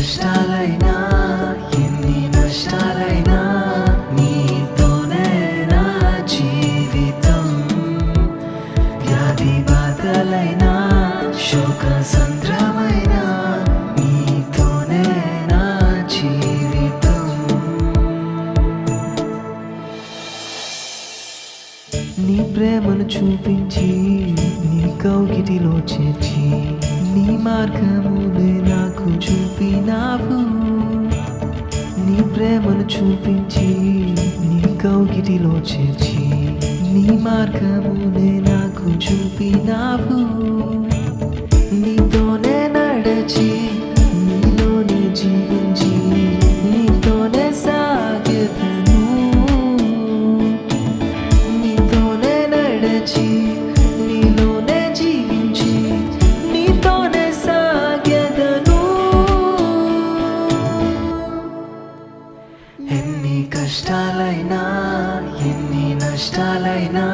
కష్టాలైనా ఎన్ని నష్టాలైనా నీతోనే నా జీవితం. వ్యాధి బాధలైనా శోక సంద్రమైన నీతోనే నా జీవితం. నీ ప్రేమను చూపించి నీ కౌగిటిలో చేర్చి నీ మార్గమునే నాకు చూపినావు. నీ ప్రేమను చూపించి నీ కౌగిటిలో చేర్చి నీ మార్గమునే నాకు చూపినావు. నీతోనే నడచి నీలోనే జీవించి నీతోనే సాగెదను. నీతోనే నడచి నీలోనే జీవించి నీతోనే సాగెదను. ఎన్ని కష్టాలైనా ఎన్ని నష్టాలైనా